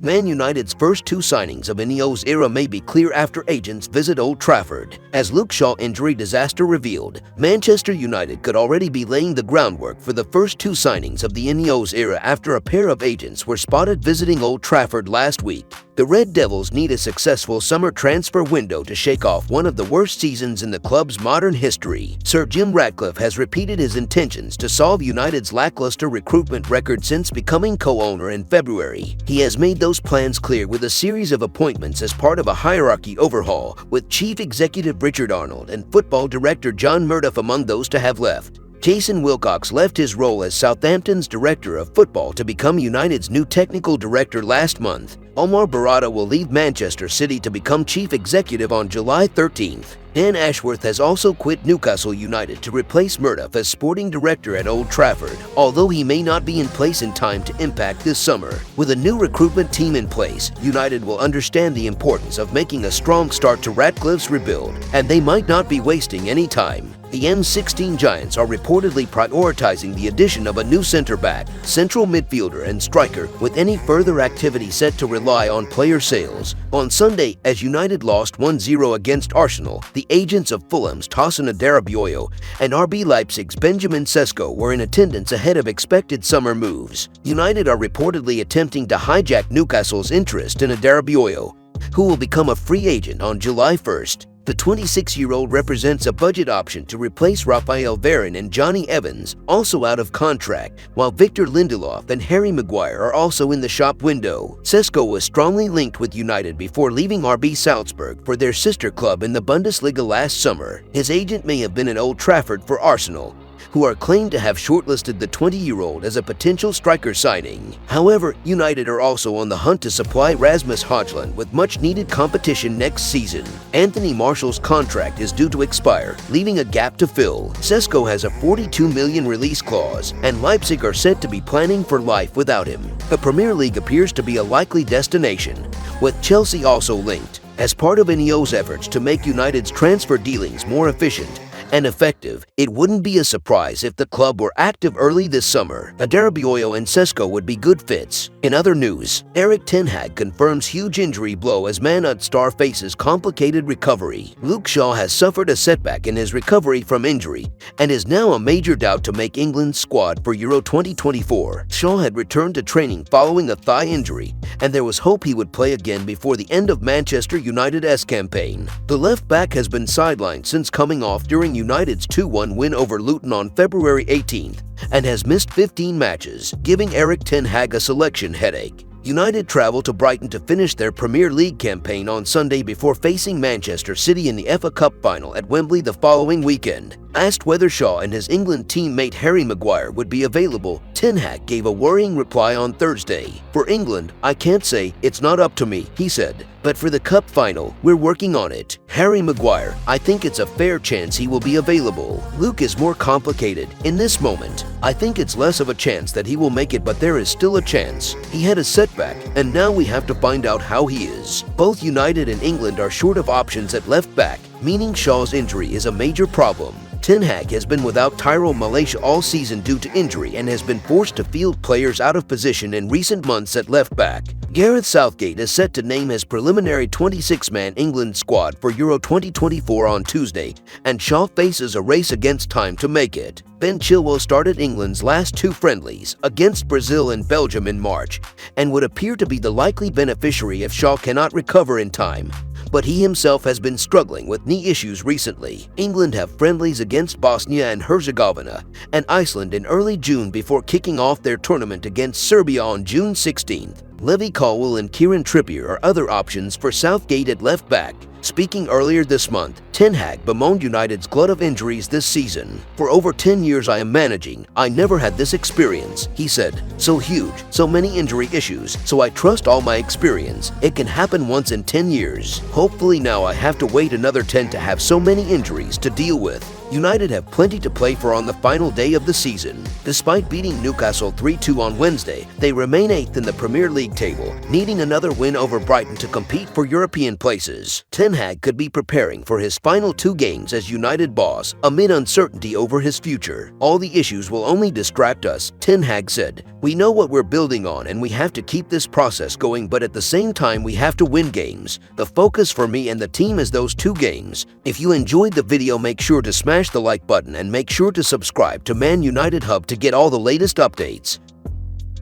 Man United's first two signings of Ineos era may be clear after agents visit Old Trafford. As Luke Shaw injury disaster revealed, Manchester United could already be laying the groundwork for the first two signings of the Ineos era after a pair of agents were spotted visiting Old Trafford last week. The Red Devils need a successful summer transfer window to shake off one of the worst seasons in the club's modern history. Sir Jim Ratcliffe has repeated his intentions to solve United's lackluster recruitment record since becoming co-owner in February. He has made those plans clear with a series of appointments as part of a hierarchy overhaul, with Chief Executive Richard Arnold and Football Director John Murdoch among those to have left. Jason Wilcox left his role as Southampton's Director of Football to become United's new Technical Director last month. Omar Barada will leave Manchester City to become Chief Executive on July 13th. Dan Ashworth has also quit Newcastle United to replace Murdoch as Sporting Director at Old Trafford, although he may not be in place in time to impact this summer. With a new recruitment team in place, United will understand the importance of making a strong start to Ratcliffe's rebuild, and they might not be wasting any time. The M16 Giants are reportedly prioritizing the addition of a new center-back, central midfielder, and striker, with any further activity set to rely on player sales. On Sunday, as United lost 1-0 against Arsenal, the agents of Fulham's Tosin Adarabioyo and RB Leipzig's Benjamin Sesko were in attendance ahead of expected summer moves. United are reportedly attempting to hijack Newcastle's interest in Adarabioyo, who will become a free agent on July 1st. The 26-year-old represents a budget option to replace Raphael Varane and Johnny Evans, also out of contract, while Victor Lindelof and Harry Maguire are also in the shop window. Sesko was strongly linked with United before leaving RB Salzburg for their sister club in the Bundesliga last summer. His agent may have been at Old Trafford for Arsenal, who are claimed to have shortlisted the 20-year-old as a potential striker signing. However, United are also on the hunt to supply Rasmus Højlund with much-needed competition next season. Anthony Martial's contract is due to expire, leaving a gap to fill. Sesko has a $42 million release clause, and Leipzig are said to be planning for life without him. The Premier League appears to be a likely destination, with Chelsea also linked. As part of Ineos' efforts to make United's transfer dealings more efficient and effective, it wouldn't be a surprise if the club were active early this summer. Adarabioyo and Sesko would be good fits. In other news, Erik ten Hag confirms huge injury blow as Man United star faces complicated recovery. Luke Shaw has suffered a setback in his recovery from injury and is now a major doubt to make England's squad for Euro 2024. Shaw had returned to training following a thigh injury, and there was hope he would play again before the end of Manchester United's campaign. The left back has been sidelined since coming off during United's 2-1 win over Luton on February 18th and has missed 15 matches, giving Erik ten Hag a selection headache. United travel to Brighton to finish their Premier League campaign on Sunday before facing Manchester City in the FA Cup final at Wembley the following weekend. Asked whether Shaw and his England teammate Harry Maguire would be available, ten Hag gave a worrying reply on Thursday. "For England, I can't say, it's not up to me," he said. "But for the cup final, we're working on it. Harry Maguire, I think it's a fair chance he will be available. Luke is more complicated. In this moment, I think it's less of a chance that he will make it, but there is still a chance. He had a setback, and now we have to find out how he is." Both United and England are short of options at left back, meaning Shaw's injury is a major problem. Ten Hag has been without Tyrell Malacia all season due to injury and has been forced to field players out of position in recent months at left back. Gareth Southgate is set to name his preliminary 26-man England squad for Euro 2024 on Tuesday, and Shaw faces a race against time to make it. Ben Chilwell started England's last two friendlies against Brazil and Belgium in March and would appear to be the likely beneficiary if Shaw cannot recover in time, but he himself has been struggling with knee issues recently. England have friendlies against Bosnia and Herzegovina and Iceland in early June before kicking off their tournament against Serbia on June 16th. Levi Colwill and Kieran Trippier are other options for Southgate at left back. Speaking earlier this month, ten Hag bemoaned United's glut of injuries this season. "For over 10 years I am managing. I never had this experience," he said. "So huge, so many injury issues, so I trust all my experience. It can happen once in 10 years. Hopefully now I have to wait another 10 to have so many injuries to deal with." United have plenty to play for on the final day of the season. Despite beating Newcastle 3-2 on Wednesday, they remain 8th in the Premier League table, needing another win over Brighton to compete for European places. Ten Hag could be preparing for his final 2 games as United boss amid uncertainty over his future. "All the issues will only distract us," Ten Hag said. "We know what we're building on and we have to keep this process going, but at the same time we have to win games. The focus for me and the team is those 2 games." If you enjoyed the video, make sure to smash the like button and make sure to subscribe to Man United Hub to get all the latest updates.